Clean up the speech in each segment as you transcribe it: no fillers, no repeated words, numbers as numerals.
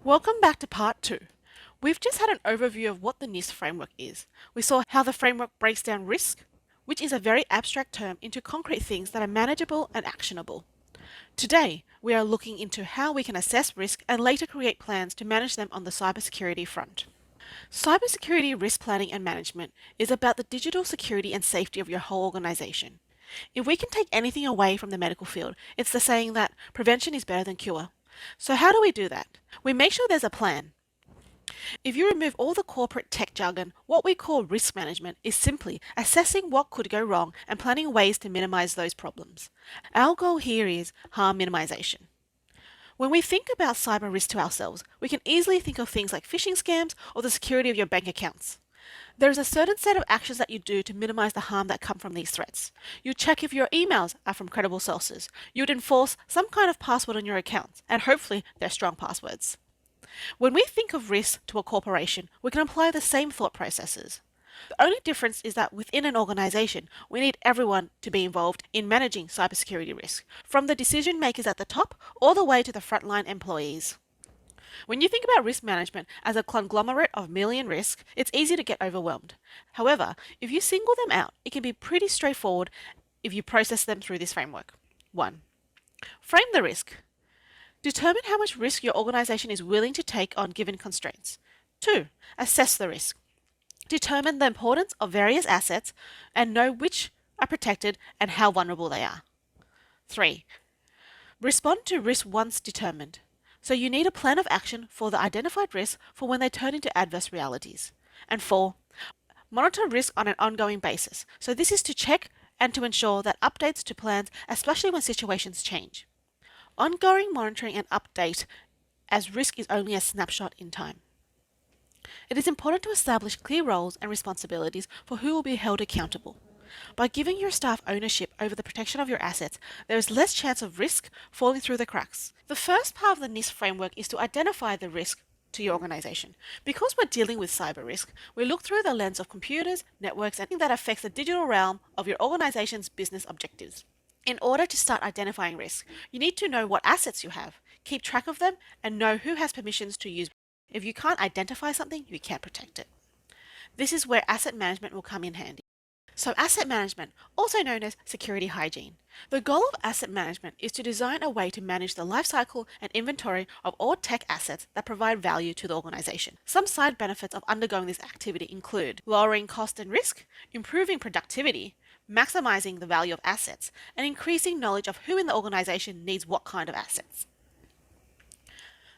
Welcome back to part 2. We've just had an overview of what the NIST framework is. We saw how the framework breaks down risk, which is a very abstract term, into concrete things that are manageable and actionable. Today, we are looking into how we can assess risk and later create plans to manage them on the cybersecurity front. Cybersecurity risk planning and management is about the digital security and safety of your whole organization. If we can take anything away from the medical field, it's the saying that prevention is better than cure. So how do we do that? We make sure there's a plan. If you remove all the corporate tech jargon, what we call risk management is simply assessing what could go wrong and planning ways to minimize those problems. Our goal here is harm minimization. When we think about cyber risk to ourselves, we can easily think of things like phishing scams or the security of your bank accounts. There is a certain set of actions that you do to minimize the harm that come from these threats. You check if your emails are from credible sources. You'd enforce some kind of password on your accounts, and hopefully they're strong passwords. When we think of risk to a corporation, we can apply the same thought processes. The only difference is that within an organization, we need everyone to be involved in managing cybersecurity risk, from the decision makers at the top all the way to the frontline employees. When you think about risk management as a conglomerate of million risks, it's easy to get overwhelmed. However, if you single them out, it can be pretty straightforward if you process them through this framework. 1. Frame the risk. Determine how much risk your organization is willing to take on given constraints. 2. Assess the risk. Determine the importance of various assets and know which are protected and how vulnerable they are. 3. Respond to risk once determined. So you need a plan of action for the identified risks for when they turn into adverse realities. And 4. Monitor risk on an ongoing basis. So this is to check and to ensure that updates to plans, especially when situations change. Ongoing monitoring and update as risk is only a snapshot in time. It is important to establish clear roles and responsibilities for who will be held accountable. By giving your staff ownership over the protection of your assets, there is less chance of risk falling through the cracks. The first part of the NIST framework is to identify the risk to your organization. Because we're dealing with cyber risk, we look through the lens of computers, networks, and anything that affects the digital realm of your organization's business objectives. In order to start identifying risk, you need to know what assets you have, keep track of them, and know who has permissions to use. If you can't identify something, you can't protect it. This is where asset management will come in handy. So asset management, also known as security hygiene. The goal of asset management is to design a way to manage the lifecycle and inventory of all tech assets that provide value to the organization. Some side benefits of undergoing this activity include lowering cost and risk, improving productivity, maximizing the value of assets, and increasing knowledge of who in the organization needs what kind of assets.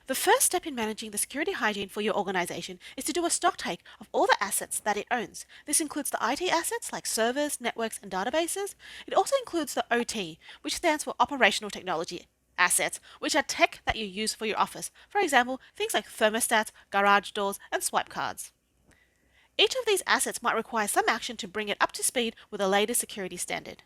The first step in managing the security hygiene for your organization is to do a stock take of all the assets that it owns. This includes the IT assets like servers, networks, and databases. It also includes the OT, which stands for operational technology assets, which are tech that you use for your office. For example, things like thermostats, garage doors, and swipe cards. Each of these assets might require some action to bring it up to speed with the latest security standard.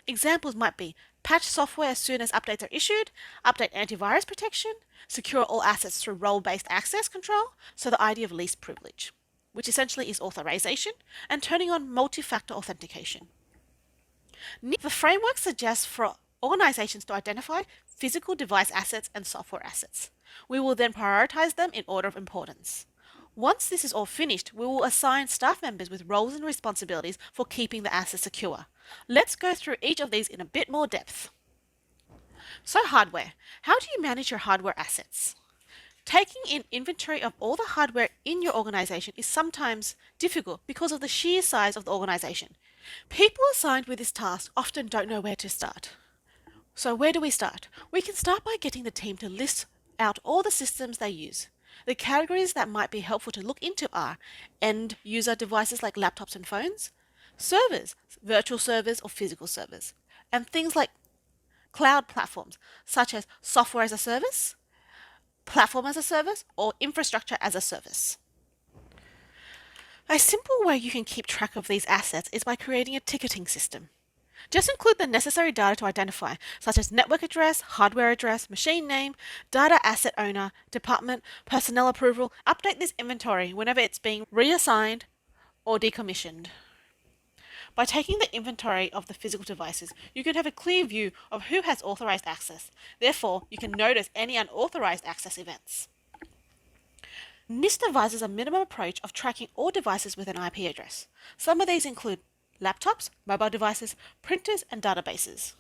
Examples might be patch software as soon as updates are issued, update antivirus protection, secure all assets through role-based access control, so the idea of least privilege, which essentially is authorization, and turning on multi-factor authentication. The framework suggests for organizations to identify physical device assets and software assets. We will then prioritize them in order of importance. Once this is all finished, we will assign staff members with roles and responsibilities for keeping the assets secure. Let's go through each of these in a bit more depth. So hardware. How do you manage your hardware assets? Taking in inventory of all the hardware in your organization is sometimes difficult because of the sheer size of the organization. People assigned with this task often don't know where to start. So where do we start? We can start by getting the team to list out all the systems they use. The categories that might be helpful to look into are end user devices like laptops and phones, servers, virtual servers or physical servers, and things like cloud platforms such as software as a service, platform as a service, or infrastructure as a service. A simple way you can keep track of these assets is by creating a ticketing system. Just include the necessary data to identify, such as network address, hardware address, machine name, data asset owner, department, personnel approval. Update this inventory whenever it's being reassigned or decommissioned. By taking the inventory of the physical devices, you can have a clear view of who has authorized access. Therefore, you can notice any unauthorized access events. NIST advises a minimum approach of tracking all devices with an IP address. Some of these include laptops, mobile devices, printers, and databases.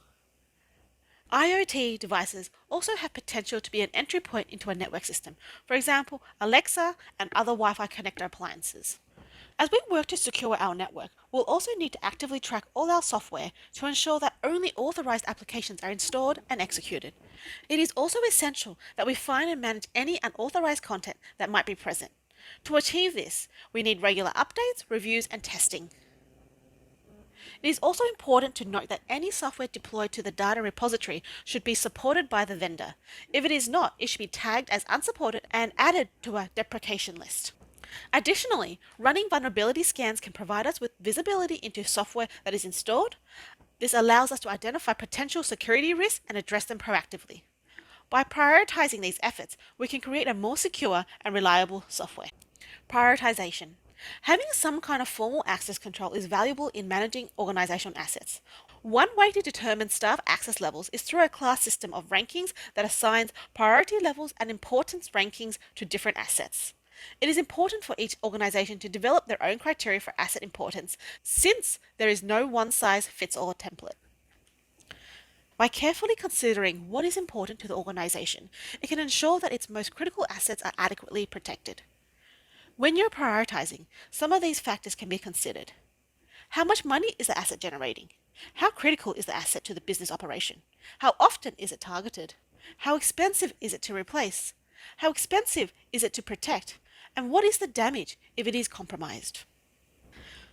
IoT devices also have potential to be an entry point into a network system, for example, Alexa and other Wi-Fi connector appliances. As we work to secure our network, we'll also need to actively track all our software to ensure that only authorized applications are installed and executed. It is also essential that we find and manage any unauthorized content that might be present. To achieve this, we need regular updates, reviews, and testing. It is also important to note that any software deployed to the data repository should be supported by the vendor. If it is not, it should be tagged as unsupported and added to a deprecation list. Additionally, running vulnerability scans can provide us with visibility into software that is installed. This allows us to identify potential security risks and address them proactively. By prioritizing these efforts, we can create a more secure and reliable software. Prioritization. Having some kind of formal access control is valuable in managing organizational assets. One way to determine staff access levels is through a class system of rankings that assigns priority levels and importance rankings to different assets. It is important for each organization to develop their own criteria for asset importance, since there is no one-size-fits-all template. By carefully considering what is important to the organization, it can ensure that its most critical assets are adequately protected. When you're prioritizing, some of these factors can be considered. How much money is the asset generating? How critical is the asset to the business operation? How often is it targeted? How expensive is it to replace? How expensive is it to protect? And what is the damage if it is compromised?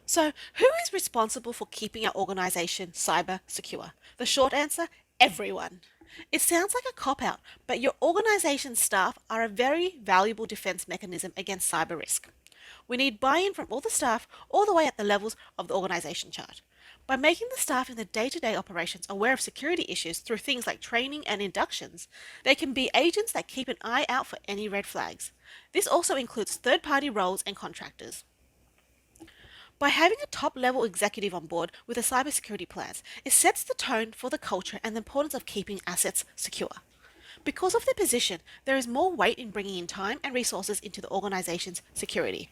So, who is responsible for keeping our organization cyber secure? The short answer, everyone. It sounds like a cop-out, but your organization's staff are a very valuable defense mechanism against cyber risk. We need buy-in from all the staff, all the way at the levels of the organization chart. By making the staff in the day-to-day operations aware of security issues through things like training and inductions, they can be agents that keep an eye out for any red flags. This also includes third-party roles and contractors. By having a top-level executive on board with a cybersecurity plans, it sets the tone for the culture and the importance of keeping assets secure. Because of their position, there is more weight in bringing in time and resources into the organization's security.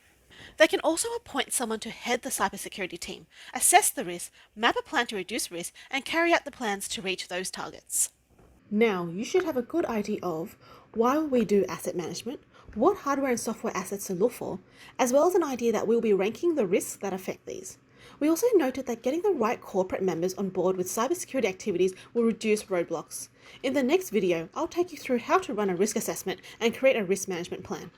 They can also appoint someone to head the cybersecurity team, assess the risk, map a plan to reduce risk, and carry out the plans to reach those targets. Now, you should have a good idea of why we do asset management, what hardware and software assets to look for, as well as an idea that we'll be ranking the risks that affect these. We also noted that getting the right corporate members on board with cybersecurity activities will reduce roadblocks. In the next video, I'll take you through how to run a risk assessment and create a risk management plan.